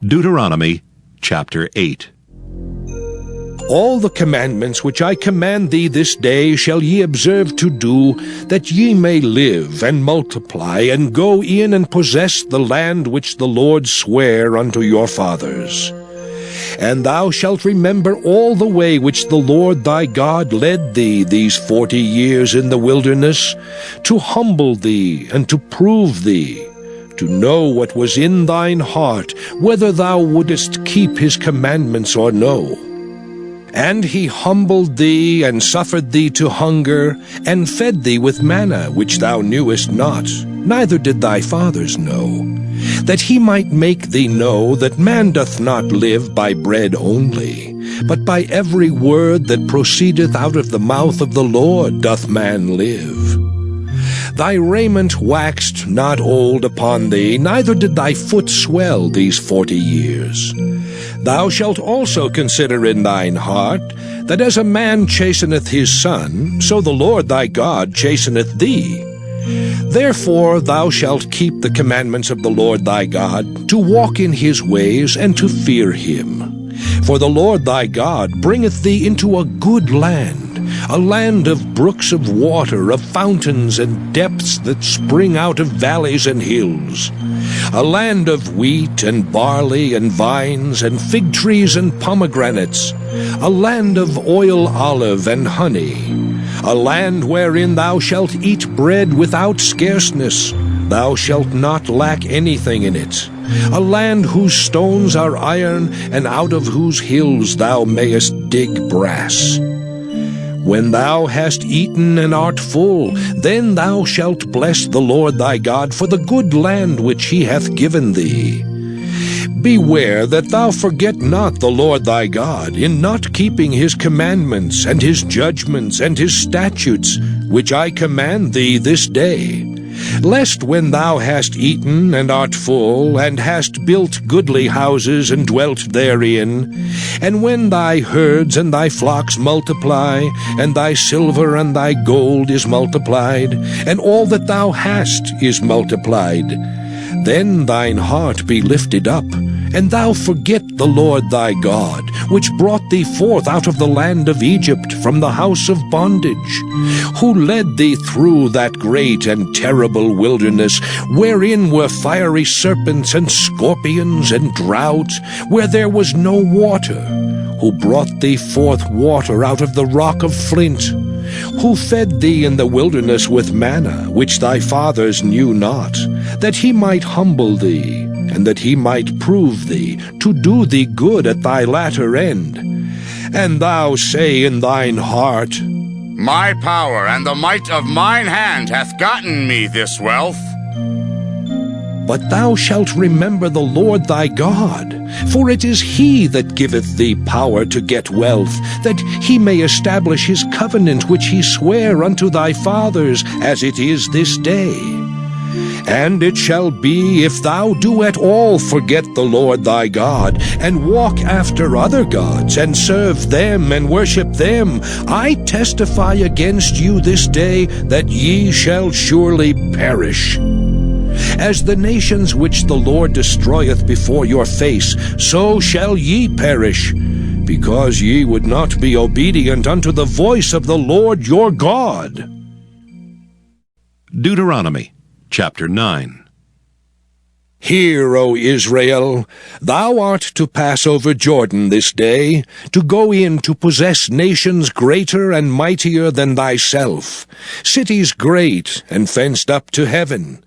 Deuteronomy chapter 8. All the commandments which I command thee this day shall ye observe to do, that ye may live and multiply, and go in and possess the land which the Lord sware unto your fathers. And thou shalt remember all the way which the Lord thy God led thee these 40 years in the wilderness, to humble thee and to prove thee, to know what was in thine heart, whether thou wouldest keep his commandments or no. And he humbled thee, and suffered thee to hunger, and fed thee with manna, which thou knewest not, neither did thy fathers know, that he might make thee know that man doth not live by bread only, but by every word that proceedeth out of the mouth of the Lord doth man live. Thy raiment waxed not old upon thee, neither did thy foot swell these 40 years. Thou shalt also consider in thine heart, that as a man chasteneth his son, so the Lord thy God chasteneth thee. Therefore thou shalt keep the commandments of the Lord thy God, to walk in his ways, and to fear him. For the Lord thy God bringeth thee into a good land, a land of brooks of water, of fountains and depths that spring out of valleys and hills, a land of wheat and barley and vines and fig trees and pomegranates, a land of oil, olive, and honey, a land wherein thou shalt eat bread without scarceness, thou shalt not lack anything in it, a land whose stones are iron, and out of whose hills thou mayest dig brass. When thou hast eaten and art full, then thou shalt bless the Lord thy God for the good land which he hath given thee. Beware that thou forget not the Lord thy God, in not keeping his commandments, and his judgments, and his statutes, which I command thee this day, lest when thou hast eaten and art full, and hast built goodly houses and dwelt therein, and when thy herds and thy flocks multiply, and thy silver and thy gold is multiplied, and all that thou hast is multiplied, then thine heart be lifted up, and thou forget the Lord thy God, which brought thee forth out of the land of Egypt from the house of bondage, who led thee through that great and terrible wilderness, wherein were fiery serpents and scorpions and drought, where there was no water, who brought thee forth water out of the rock of flint, who fed thee in the wilderness with manna, which thy fathers knew not, that he might humble thee, and that he might prove thee, to do thee good at thy latter end. And thou say in thine heart, My power and the might of mine hand hath gotten me this wealth. But thou shalt remember the Lord thy God, for it is he that giveth thee power to get wealth, that he may establish his covenant which he sware unto thy fathers, as it is this day. And it shall be, if thou do at all forget the Lord thy God, and walk after other gods, and serve them, and worship them, I testify against you this day, that ye shall surely perish. As the nations which the Lord destroyeth before your face, so shall ye perish, because ye would not be obedient unto the voice of the Lord your God. Deuteronomy chapter 9. Hear, O Israel, thou art to pass over Jordan this day, to go in to possess nations greater and mightier than thyself, cities great and fenced up to heaven,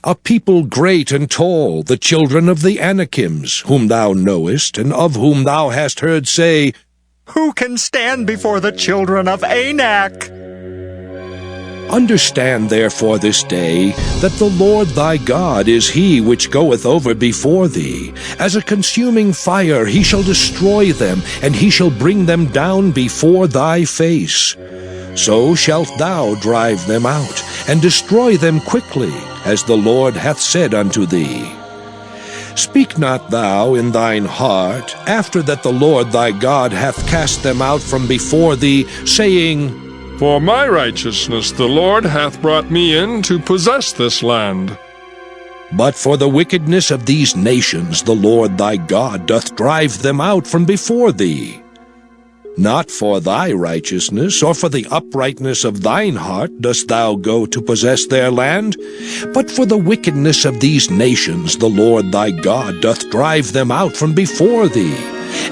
a people great and tall, the children of the Anakims, whom thou knowest, and of whom thou hast heard say, Who can stand before the children of Anak? Understand therefore this day, that the Lord thy God is he which goeth over before thee. As a consuming fire he shall destroy them, and he shall bring them down before thy face. So shalt thou drive them out, and destroy them quickly, as the Lord hath said unto thee. Speak not thou in thine heart, after that the Lord thy God hath cast them out from before thee, saying, For my righteousness the Lord hath brought me in to possess this land. But for the wickedness of these nations the Lord thy God doth drive them out from before thee. Not for thy righteousness, or for the uprightness of thine heart dost thou go to possess their land, but for the wickedness of these nations the Lord thy God doth drive them out from before thee,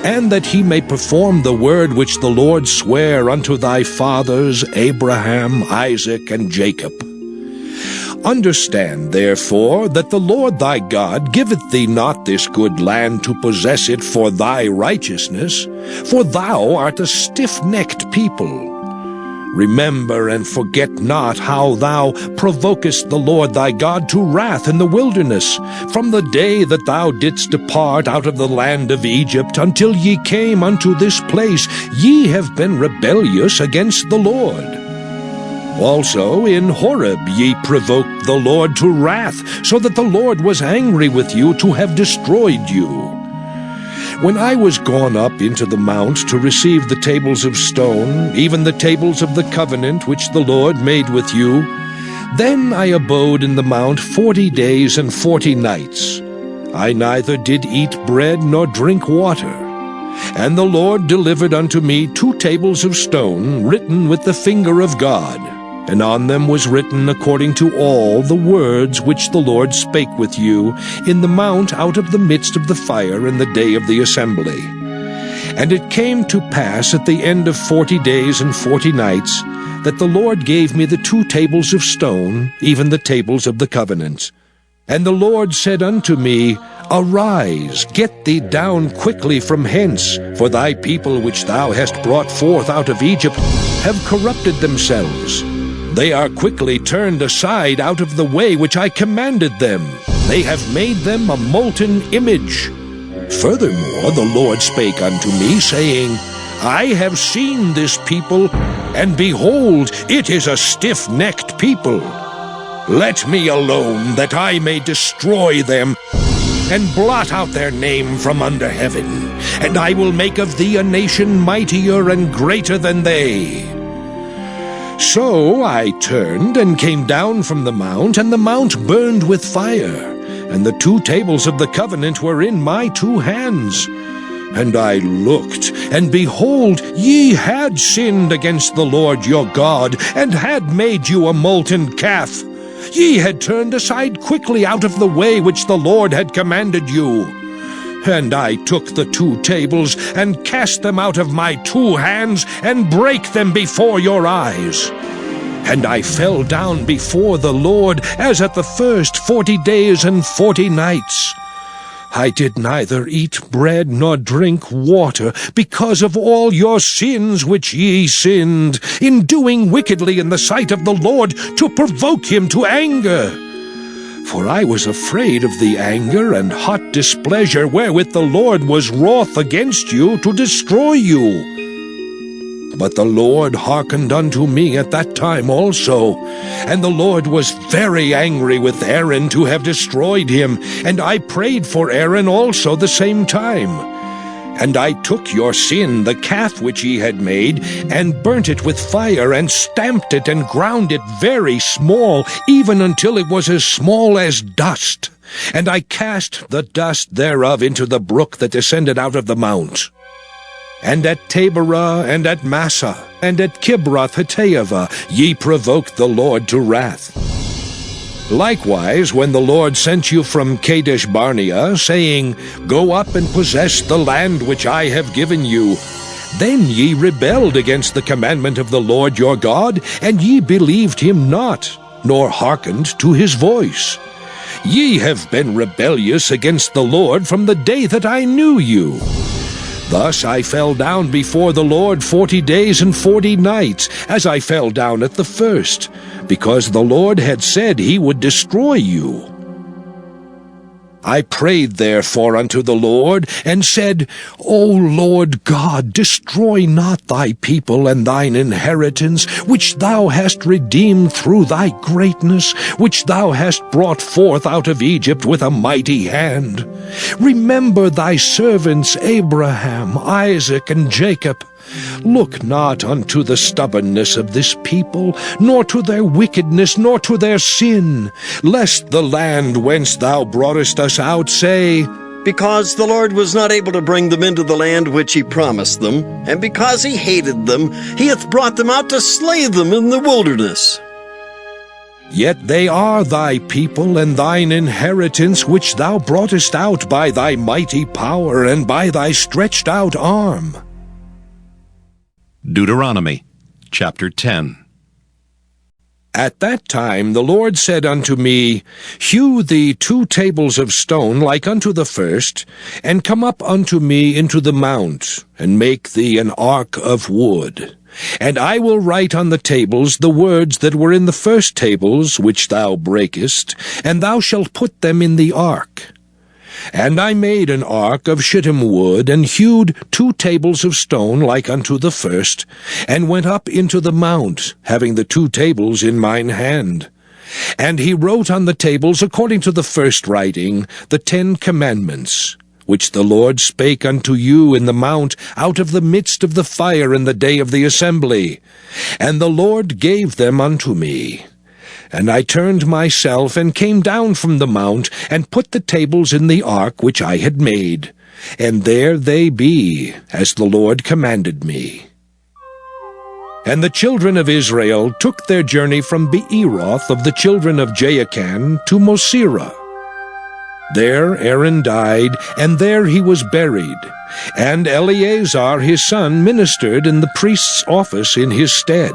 and that he may perform the word which the Lord sware unto thy fathers Abraham, Isaac, and Jacob. Understand, therefore, that the Lord thy God giveth thee not this good land to possess it for thy righteousness, for thou art a stiff-necked people. Remember and forget not how thou provokest the Lord thy God to wrath in the wilderness, from the day that thou didst depart out of the land of Egypt until ye came unto this place. Ye have been rebellious against the Lord. Also in Horeb ye provoked the Lord to wrath, so that the Lord was angry with you to have destroyed you. When I was gone up into the mount to receive the tables of stone, even the tables of the covenant which the Lord made with you, then I abode in the mount 40 days and 40 nights. I neither did eat bread nor drink water. And the Lord delivered unto me 2 tables of stone, written with the finger of God, and on them was written according to all the words which the Lord spake with you in the mount out of the midst of the fire in the day of the assembly. And it came to pass at the end of 40 days and 40 nights that the Lord gave me the 2 tables of stone, even the tables of the covenant. And the Lord said unto me, Arise, get thee down quickly from hence, for thy people which thou hast brought forth out of Egypt have corrupted themselves. They are quickly turned aside out of the way which I commanded them. They have made them a molten image. Furthermore the Lord spake unto me, saying, I have seen this people, and behold, it is a stiff-necked people. Let me alone, that I may destroy them, and blot out their name from under heaven, and I will make of thee a nation mightier and greater than they. So I turned and came down from the mount, and the mount burned with fire, and the 2 tables of the covenant were in my 2 hands. And I looked, and behold, ye had sinned against the Lord your God, and had made you a molten calf. Ye had turned aside quickly out of the way which the Lord had commanded you. And I took the 2 tables, and cast them out of my 2 hands, and brake them before your eyes. And I fell down before the Lord, as at the first 40 days and 40 nights. I did neither eat bread nor drink water, because of all your sins which ye sinned, in doing wickedly in the sight of the Lord, to provoke him to anger. For I was afraid of the anger and hot displeasure wherewith the Lord was wroth against you to destroy you. But the Lord hearkened unto me at that time also, and the Lord was very angry with Aaron to have destroyed him, and I prayed for Aaron also the same time. And I took your sin, the calf which ye had made, and burnt it with fire, and stamped it, and ground it very small, even until it was as small as dust. And I cast the dust thereof into the brook that descended out of the mount. And at Taberah, and at Massah, and at Kibroth-Hattaavah ye provoked the Lord to wrath. Likewise, when the Lord sent you from Kadesh-barnea, saying, Go up and possess the land which I have given you, then ye rebelled against the commandment of the Lord your God, and ye believed him not, nor hearkened to his voice. Ye have been rebellious against the Lord from the day that I knew you. Thus I fell down before the Lord 40 days and 40 nights, as I fell down at the first, because the Lord had said he would destroy you. I prayed therefore unto the Lord, and said, O Lord God, destroy not thy people and thine inheritance, which thou hast redeemed through thy greatness, which thou hast brought forth out of Egypt with a mighty hand. Remember thy servants Abraham, Isaac, and Jacob, Look not unto the stubbornness of this people, nor to their wickedness, nor to their sin, lest the land whence thou broughtest us out say, Because the Lord was not able to bring them into the land which he promised them, and because he hated them, he hath brought them out to slay them in the wilderness. Yet they are thy people and thine inheritance, which thou broughtest out by thy mighty power and by thy stretched out arm. Deuteronomy chapter 10. At that time the Lord said unto me, Hew thee 2 tables of stone like unto the first, and come up unto me into the mount, and make thee an ark of wood. And I will write on the tables the words that were in the first tables which thou breakest, and thou shalt put them in the ark. And I made an ark of shittim wood, and hewed 2 tables of stone like unto the first, and went up into the mount, having the 2 tables in mine hand. And he wrote on the tables, according to the first writing, the 10 commandments, which the Lord spake unto you in the mount out of the midst of the fire in the day of the assembly. And the Lord gave them unto me. And I turned myself, and came down from the mount, and put the tables in the ark which I had made. And there they be, as the Lord commanded me. And the children of Israel took their journey from Beeroth of the children of Jaakan to Mosera. There Aaron died, and there he was buried. And Eleazar his son ministered in the priest's office in his stead.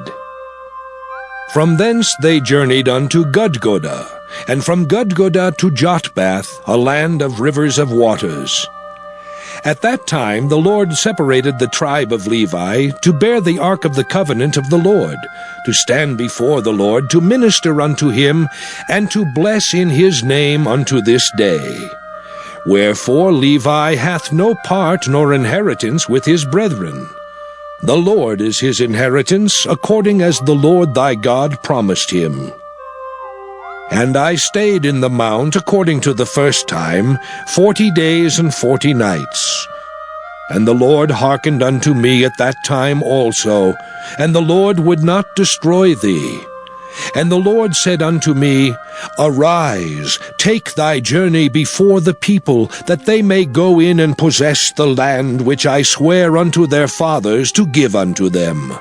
From thence they journeyed unto Gudgodah, and from Gudgodah to Jotbath, a land of rivers of waters. At that time the Lord separated the tribe of Levi to bear the ark of the covenant of the Lord, to stand before the Lord, to minister unto him, and to bless in his name unto this day. Wherefore Levi hath no part nor inheritance with his brethren. The Lord is his inheritance, according as the Lord thy God promised him. And I stayed in the mount according to the first time 40 days and 40 nights. And the Lord hearkened unto me at that time also, and the Lord would not destroy thee. And the Lord said unto me, Arise, take thy journey before the people, that they may go in and possess the land which I swear unto their fathers to give unto them.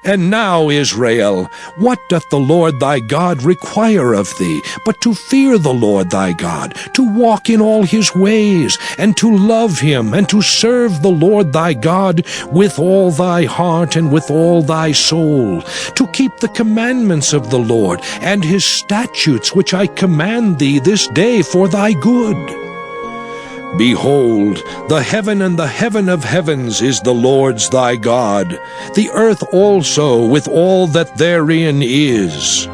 And now, Israel, what doth the Lord thy God require of thee, but to fear the Lord thy God, to walk in all his ways, and to love him, and to serve the Lord thy God with all thy heart and with all thy soul, to keep the commandments of the Lord, and his statutes which I command thee this day for thy good? Behold, the heaven and the heaven of heavens is the Lord's thy God, the earth also with all that therein is.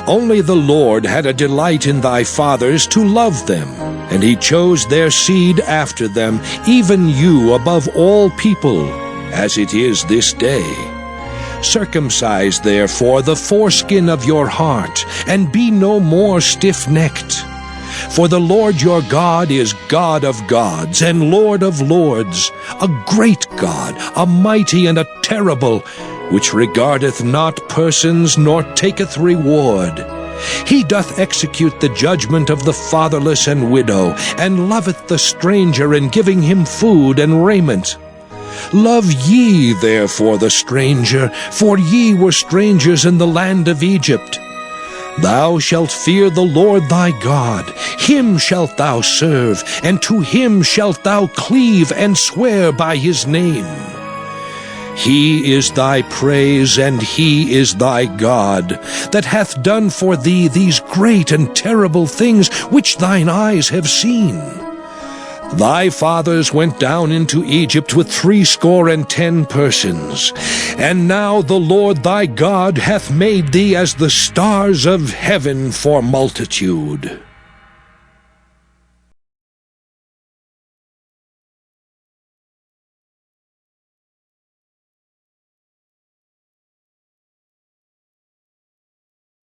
Only the Lord had a delight in thy fathers to love them, and he chose their seed after them, even you above all people, as it is this day. Circumcise therefore the foreskin of your heart, and be no more stiff-necked. For the Lord your God is God of gods and Lord of lords, a great God, a mighty and a terrible, which regardeth not persons nor taketh reward. He doth execute the judgment of the fatherless and widow, and loveth the stranger in giving him food and raiment. Love ye therefore the stranger, for ye were strangers in the land of Egypt. Thou shalt fear the Lord thy God, him shalt thou serve, and to him shalt thou cleave and swear by his name. He is thy praise, and he is thy God, that hath done for thee these great and terrible things which thine eyes have seen. Thy fathers went down into Egypt with 70 persons, and now the Lord thy God hath made thee as the stars of heaven for multitude.